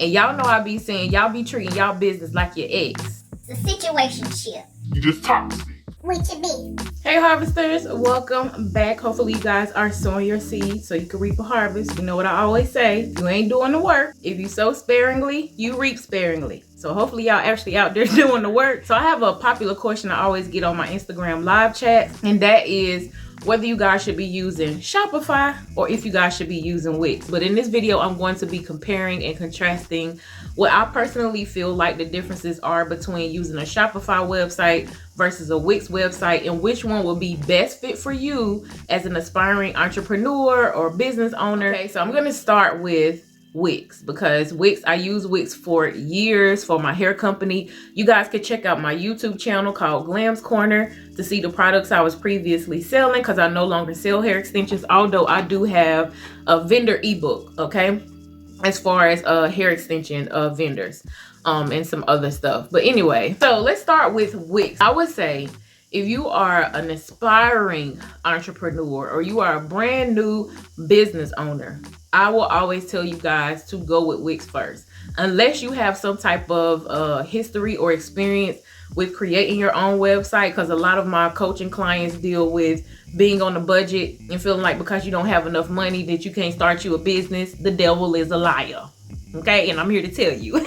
And y'all know I be saying y'all be treating y'all business like your ex. It's a situationship. You just toxic. With your be. Hey harvesters, welcome back. Hopefully you guys are sowing your seeds so you can reap a harvest. You know what I always say, you ain't doing the work. If you sow sparingly, you reap sparingly. So hopefully y'all actually out there doing the work. So I have a popular question I always get on my Instagram live chat, and that is whether you guys should be using Shopify or if you guys should be using Wix. But in this video, I'm going to be comparing and contrasting what I personally feel like the differences are between using a Shopify website versus a Wix website, and which one will be best fit for you as an aspiring entrepreneur or business owner. Okay, so I'm gonna start with Wix, because I use Wix for years for my hair company. You guys could check out my YouTube channel called Glam's Corner to see the products I was previously selling, because I no longer sell hair extensions, although I do have a vendor ebook, okay, as far as hair extension vendors and some other stuff. But anyway, so let's start with Wix. I would say if you are an aspiring entrepreneur or you are a brand new business owner, I will always tell you guys to go with Wix first. Unless you have some type of history or experience with creating your own website, because a lot of my coaching clients deal with being on a budget and feeling like because you don't have enough money that you can't start you a business. The devil is a liar. Okay, and I'm here to tell you.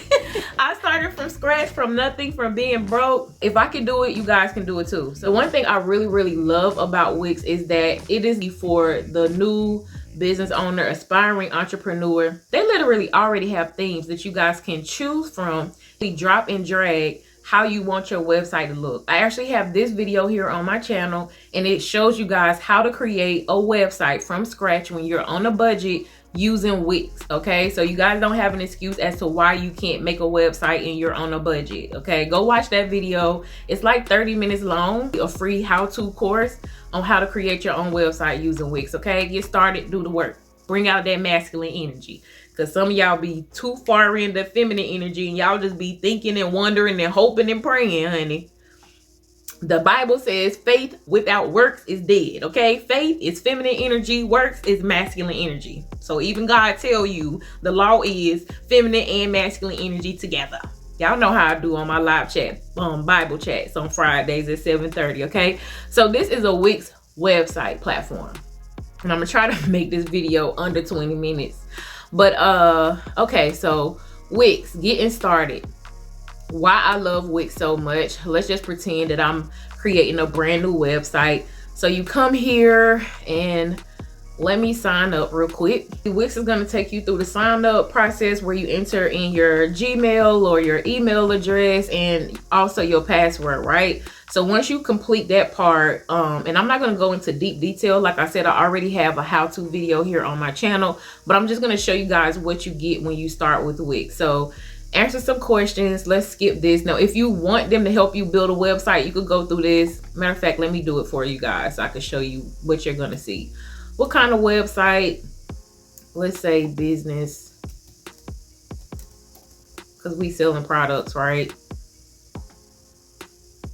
I started from scratch, from nothing, from being broke. If I can do it, you guys can do it too. So one thing I really love about Wix is that it is for the new business owner, aspiring entrepreneur. They literally already have themes that you guys can choose from. They drop and drag how you want your website to look. I actually have this video here on my channel, and it shows you guys how to create a website from scratch when you're on a budget using Wix. Okay, so you guys don't have an excuse as to why you can't make a website and you're on a budget. Okay, go watch that video. It's like 30 minutes long, a free how-to course on how to create your own website using Wix. Okay, get started, do the work, bring out that masculine energy, because some of y'all be too far into feminine energy and y'all just be thinking and wondering and hoping and praying, honey. The Bible says faith without works is dead. Okay, faith is feminine energy, works is masculine energy. So even God tell you the law is feminine and masculine energy together. Y'all know how I do on my live chat, Bible chats on Fridays at 7:30. Okay, so this is a Wix website platform, and I'm gonna try to make this video under 20 minutes. But okay, so Wix Getting Started. Why I love Wix so much. Let's just pretend that I'm creating a brand new website. So you come here and let me sign up real quick. Wix is going to take you through the sign up process where you enter in your Gmail or your email address and also your password, right? So once you complete that part, and I'm not going to go into deep detail. Like I said, I already have a how-to video here on my channel, but I'm just going to show you guys what you get when you start with Wix. So answer some questions. Let's skip this. Now, if you want them to help you build a website, you could go through this. Matter of fact, let me do it for you guys so I can show you what you're going to see. What kind of website? Let's say business, because we selling products, right?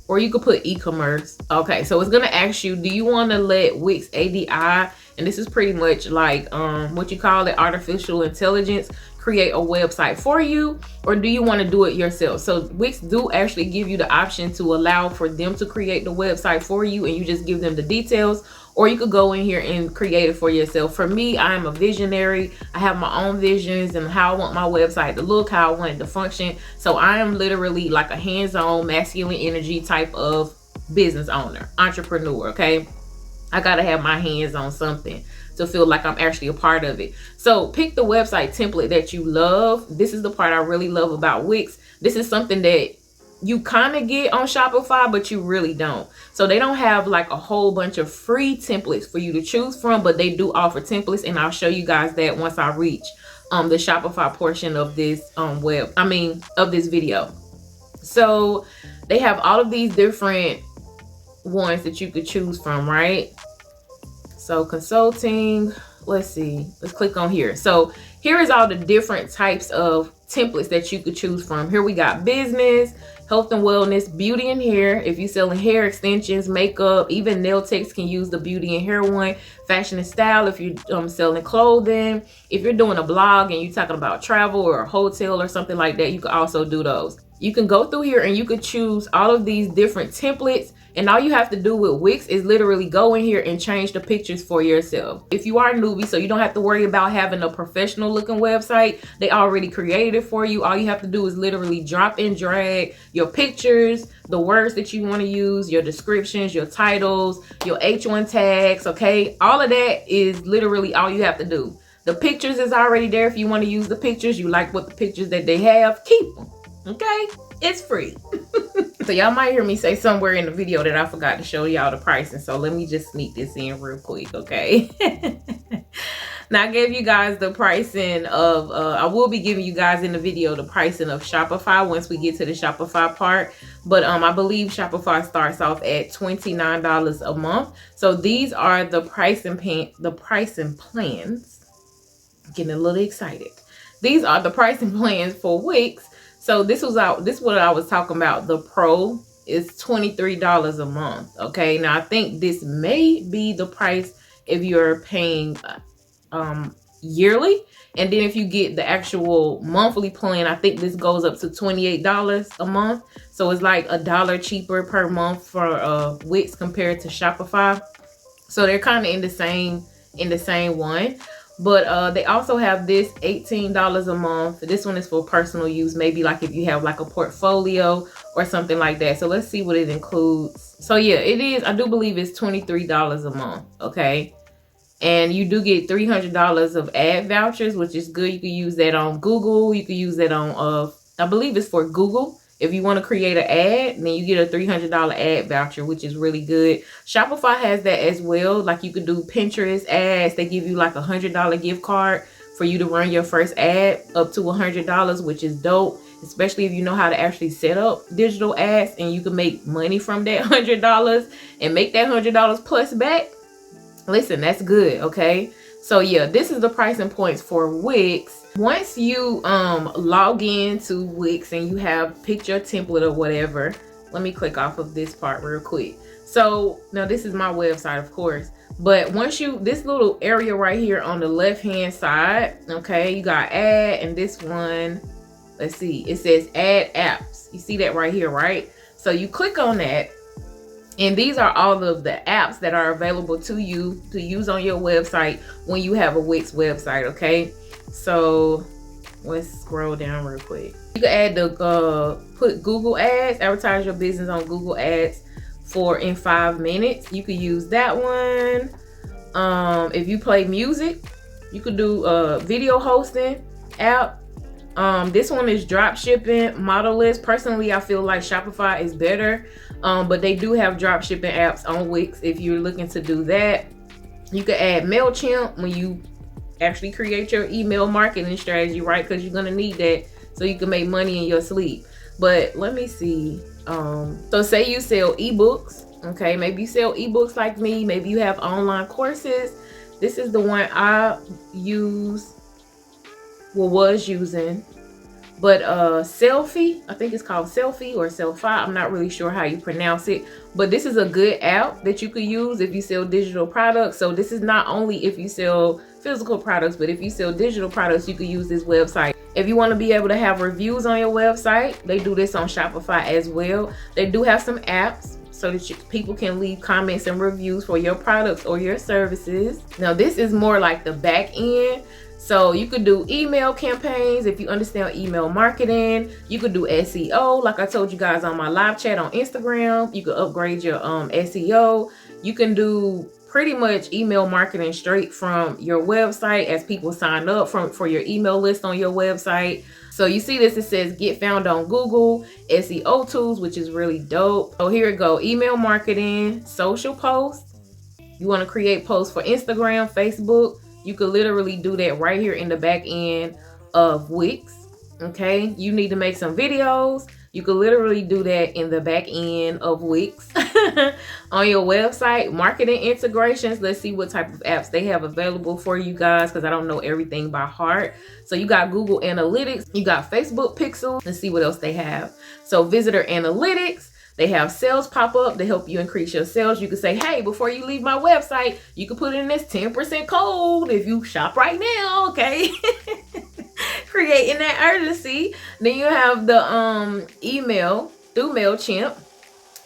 Or you could put e-commerce. Okay, so it's going to ask you, do you want to let Wix ADI, and this is pretty much like what you call it, artificial intelligence, create a website for you, or do you want to do it yourself? So Wix do actually give you the option to allow for them to create the website for you, and you just give them the details, or you could go in here and create it for yourself. For me, I am a visionary. I have my own visions and how I want my website to look, how I want it to function. So I am literally like a hands-on masculine energy type of business owner, entrepreneur. Okay, I gotta have my hands on something to feel like I'm actually a part of it. So pick the website template that you love. This is the part I really love about Wix. This is something that you kind of get on Shopify, but you really don't. So they don't have like a whole bunch of free templates for you to choose from, but they do offer templates, and I'll show you guys that once I reach the Shopify portion of this of this video. So they have all of these different ones that you could choose from, right? So consulting, let's see, let's click on here. So here is all the different types of templates that you could choose from. Here we got business, health and wellness, beauty and hair. If you're selling hair extensions, makeup, even nail techs can use the beauty and hair one. Fashion and style, if you're selling clothing. If you're doing a blog and you're talking about travel or a hotel or something like that, you can also do those. You can go through here and you could choose all of these different templates, and all you have to do with Wix is literally go in here and change the pictures for yourself. If you are a newbie, so you don't have to worry about having a professional looking website, they already created it for you. All you have to do is literally drop and drag your pictures, the words that you want to use, your descriptions, your titles, your H1 tags, okay? All of that is literally all you have to do. The pictures is already there. If you want to use the pictures, you like what the pictures that they have, keep them. Okay, it's free. So y'all might hear me say somewhere in the video that I forgot to show y'all the pricing. So let me just sneak this in real quick, okay? Now I gave you guys the pricing of, I will be giving you guys in the video the pricing of Shopify once we get to the Shopify part. But I believe Shopify starts off at $29 a month. So these are the pricing plans. Getting a little excited. These are the pricing plans for Wix. So this is what I was talking about. The Pro is $23 a month. Okay. Now I think this may be the price if you're paying yearly. And then if you get the actual monthly plan, I think this goes up to $28 a month. So it's like $1 cheaper per month for Wix compared to Shopify. So they're kind of in the same one. But they also have this $18 a month. This one is for personal use, maybe like if you have like a portfolio or something like that. So let's see what it includes. So yeah, it is, I do believe it's $23 a month, okay? And you do get $300 of ad vouchers, which is good. You can use that on Google. You can use that on, I believe it's for Google. If you want to create an ad, then you get a $300 ad voucher, which is really good. Shopify has that as well. Like you could do Pinterest ads. They give you like a $100 gift card for you to run your first ad up to $100, which is dope. Especially if you know how to actually set up digital ads and you can make money from that $100 and make that $100 plus back. Listen, that's good, okay? So yeah, this is the pricing points for Wix. Once you log into Wix and you have picked your template or whatever, let me click off of this part real quick. So now this is my website, of course, but once this little area right here on the left hand side, okay, you got add, and this one, let's see, it says add apps. You see that right here, right? So you click on that. And these are all of the apps that are available to you to use on your website when you have a Wix website, okay? So let's scroll down real quick. You can add put Google Ads, advertise your business on Google Ads in 5 minutes. You could use that one. If you play music, you could do a video hosting app. This one is drop shipping, model list. Personally, I feel like Shopify is better, but they do have drop shipping apps on Wix if you're looking to do that. You can add MailChimp when you actually create your email marketing strategy, right? Because you're gonna need that so you can make money in your sleep. But let me see. So say you sell ebooks, okay? Maybe you sell ebooks like me. Maybe you have online courses. This is the one I was using. But Selfie, I think it's called Selfie or Selfie. I'm not really sure how you pronounce it. But this is a good app that you could use if you sell digital products. So this is not only if you sell physical products, but if you sell digital products, you could use this website. If you want to be able to have reviews on your website, they do this on Shopify as well. They do have some apps so that people can leave comments and reviews for your products or your services. Now this is more like the back end. So you could do email campaigns if you understand email marketing. You could do SEO, like I told you guys on my live chat on Instagram. You could upgrade your SEO. You can do pretty much email marketing straight from your website as people sign up for your email list on your website. So you see this, it says get found on Google, SEO tools, which is really dope. So here we go, email marketing, social posts. You want to create posts for Instagram, Facebook. You could literally do that right here in the back end of Wix. Okay, you need to make some videos. You can literally do that in the back end of Wix on your website. Marketing integrations. Let's see what type of apps they have available for you guys, because I don't know everything by heart. So you got Google Analytics, you got Facebook Pixel. Let's see what else they have. So visitor analytics. They have sales pop up to help you increase your sales. You can say, hey, before you leave my website, you can put in this 10% code if you shop right now, okay? Creating that urgency. Then you have the email through MailChimp.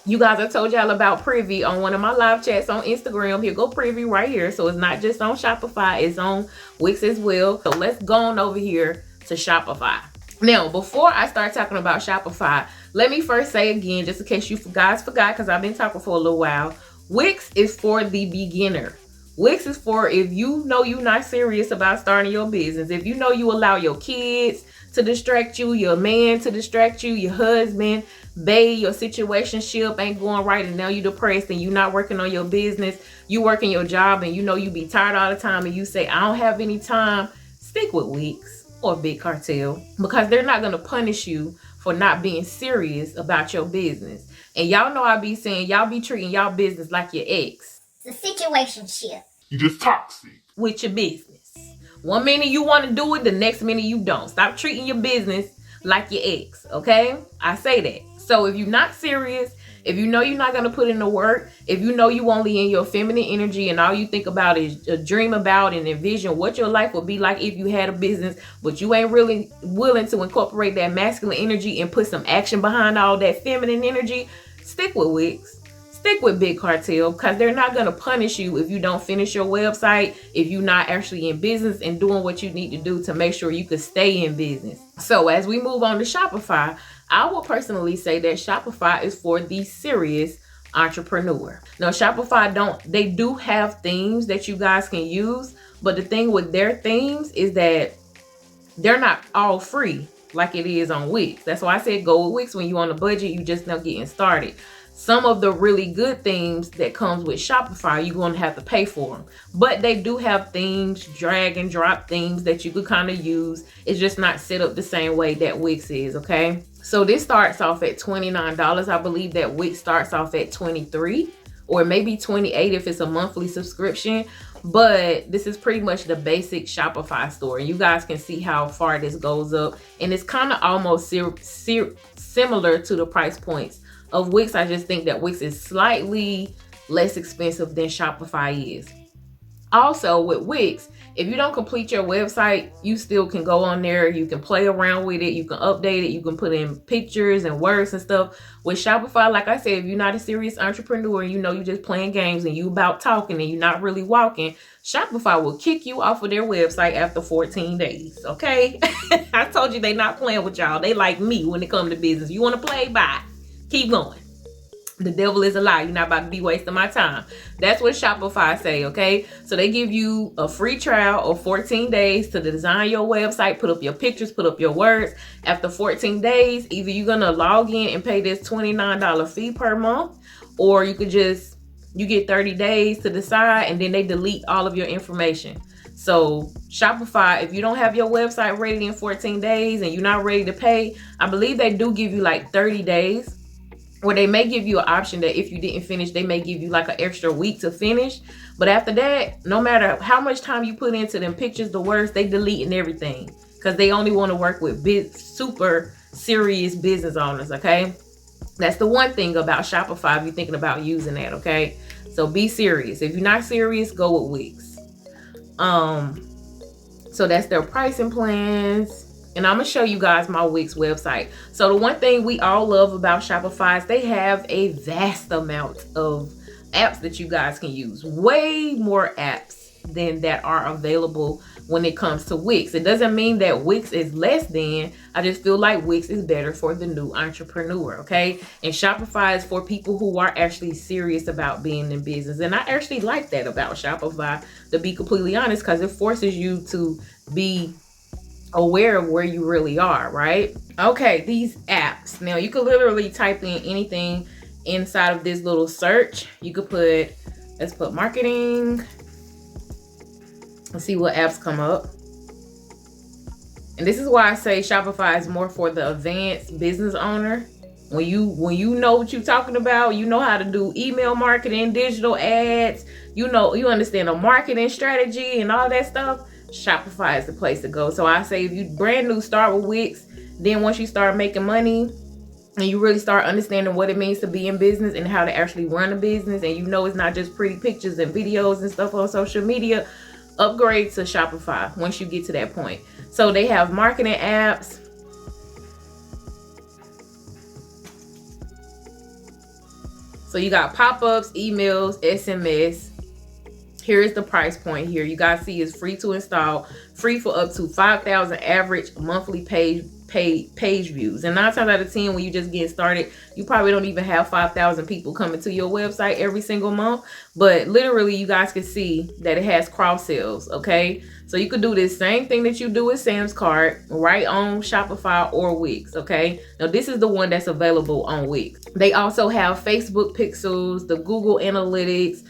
You guys, I told y'all about Privy on one of my live chats on Instagram. Here go Privy right here. So it's not just on Shopify, it's on Wix as well. So let's go on over here to Shopify. Now, before I start talking about Shopify, let me first say again, just in case you guys forgot, because I've been talking for a little while, Wix is for the beginner. Wix is for if you know you're not serious about starting your business. If you know you allow your kids to distract you, your man to distract you, your husband, babe, your situationship ain't going right, and now you're depressed and you're not working on your business, you working your job, and you know you be tired all the time, and you say, I don't have any time, stick with Wix or Big Cartel, because they're not going to punish you for not being serious about your business. And y'all know I be saying, y'all be treating y'all business like your ex. It's a situationship. You just toxic with your business. One minute you want to do it, the next minute you don't. Stop treating your business like your ex, okay? I say that. So if you're not serious, if you know you're not going to put in the work, if you know you only in your feminine energy and all you think about is dream about and envision what your life would be like if you had a business, but you ain't really willing to incorporate that masculine energy and put some action behind all that feminine energy, stick with Wix. Stick with Big Cartel, because they're not going to punish you if you don't finish your website, if you're not actually in business and doing what you need to do to make sure you can stay in business. So as we move on to Shopify, I will personally say that Shopify is for the serious entrepreneur. Now, Shopify they do have themes that you guys can use, but the thing with their themes is that they're not all free like it is on Wix. That's why I said go with Wix when you're on a budget, you just now getting started. Some of the really good themes that comes with Shopify, you're going to have to pay for them. But they do have themes, drag and drop themes that you could kind of use. It's just not set up the same way that Wix is, okay? So this starts off at $29. I believe that Wix starts off at $23 or maybe $28 if it's a monthly subscription. But this is pretty much the basic Shopify store. And you guys can see how far this goes up. And it's kind of almost similar to the price points of Wix. I just think that Wix is slightly less expensive than Shopify is. Also with Wix, if you don't complete your website, you still can go on there. You can play around with it. You can update it. You can put in pictures and words and stuff. With Shopify, like I said, if you're not a serious entrepreneur and you know you're just playing games and you about talking and you're not really walking, Shopify will kick you off of their website after 14 days, okay? I told you they not playing with y'all. They like me when it comes to business. You want to play? Bye. Keep going. The devil is a lie. You're not about to be wasting my time. That's what Shopify say, okay? So they give you a free trial of 14 days to design your website, put up your pictures, put up your words. After 14 days, either you're going to log in and pay this $29 fee per month, or you get 30 days to decide, and then they delete all of your information. So Shopify, if you don't have your website ready in 14 days and you're not ready to pay, I believe they do give you like 30 days. Or they may give you an option that if you didn't finish, they may give you like an extra week to finish. But after that, no matter how much time you put into them pictures, the words, they deleting everything. Because they only want to work with super serious business owners, okay? That's the one thing about Shopify if you're thinking about using that, okay? So be serious. If you're not serious, go with Wix. So that's their pricing plans. And I'm going to show you guys my Wix website. So the one thing we all love about Shopify is they have a vast amount of apps that you guys can use. Way more apps than that are available when it comes to Wix. It doesn't mean that Wix is less than. I just feel like Wix is better for the new entrepreneur, okay? And Shopify is for people who are actually serious about being in business. And I actually like that about Shopify, to be completely honest, because it forces you to be aware of where you really are, right? Okay, these apps. Now you could literally type in anything inside of this little search. You could put, let's put marketing. Let's see what apps come up. And this is why I say Shopify is more for the advanced business owner. When you know what you're talking about, you know how to do email marketing, digital ads, you understand a marketing strategy and all that stuff, Shopify is the place to go. So I say if you brand new, start with Wix. Then once you start making money and you really start understanding what it means to be in business and how to actually run a business, and it's not just pretty pictures and videos and stuff on social media, upgrade to Shopify once you get to that point. So they have marketing apps. So you got pop-ups, emails, SMS. Here is the price point here. You guys see it's free to install, free for up to 5,000 average monthly page views. And 9 times out of 10, when you just get started, you probably don't even have 5,000 people coming to your website every single month. But literally, you guys can see that it has cross sales. Okay, so you could do this same thing that you do with Sam's Cart right on Shopify or Wix. Okay, now this is the one that's available on Wix. They also have Facebook pixels, the Google Analytics,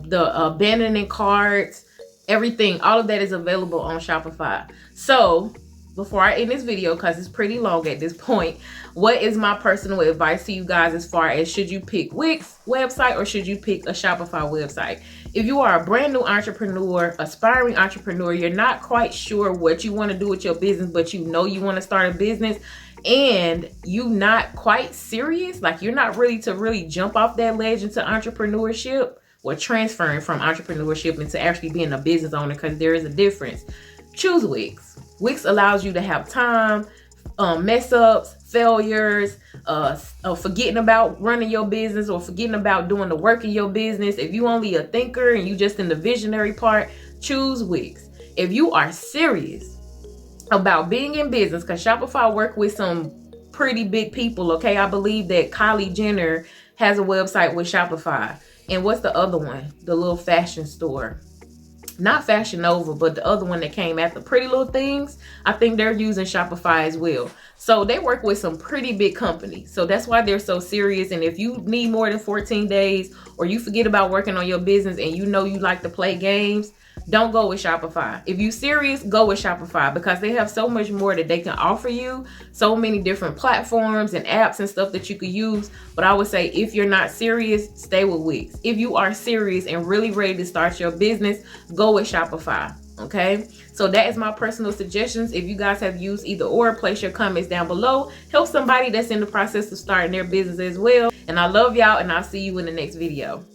the abandoning carts, everything. All of that is available on Shopify. So before I end this video, because it's pretty long at this point, what is my personal advice to you guys as far as should you pick Wix website or should you pick a Shopify website? If you are a brand new entrepreneur, aspiring entrepreneur, you're not quite sure what you want to do with your business, but you want to start a business, and you not quite serious, like you're not ready to really jump off that ledge into entrepreneurship or transferring from entrepreneurship into actually being a business owner, because there is a difference, choose Wix. Wix allows you to have time, mess ups, failures, forgetting about running your business or forgetting about doing the work in your business. If you only a thinker and you just in the visionary part, choose Wix. If you are serious about being in business, because Shopify work with some pretty big people, okay? I believe that Kylie Jenner has a website with Shopify. And what's the other one? The little fashion store. Not Fashion Nova, but the other one that came after, Pretty Little Things. I think they're using Shopify as well. So they work with some pretty big companies. So that's why they're so serious. And if you need more than 14 days or you forget about working on your business and you like to play games, don't go with Shopify. If you're serious, go with Shopify, because they have so much more that they can offer you. So many different platforms and apps and stuff that you could use. But I would say if you're not serious, stay with Wix. If you are serious and really ready to start your business, go with Shopify. Okay, so that is my personal suggestions. If you guys have used either or, place your comments down below. Help somebody that's in the process of starting their business as well. And I love y'all, and I'll see you in the next video.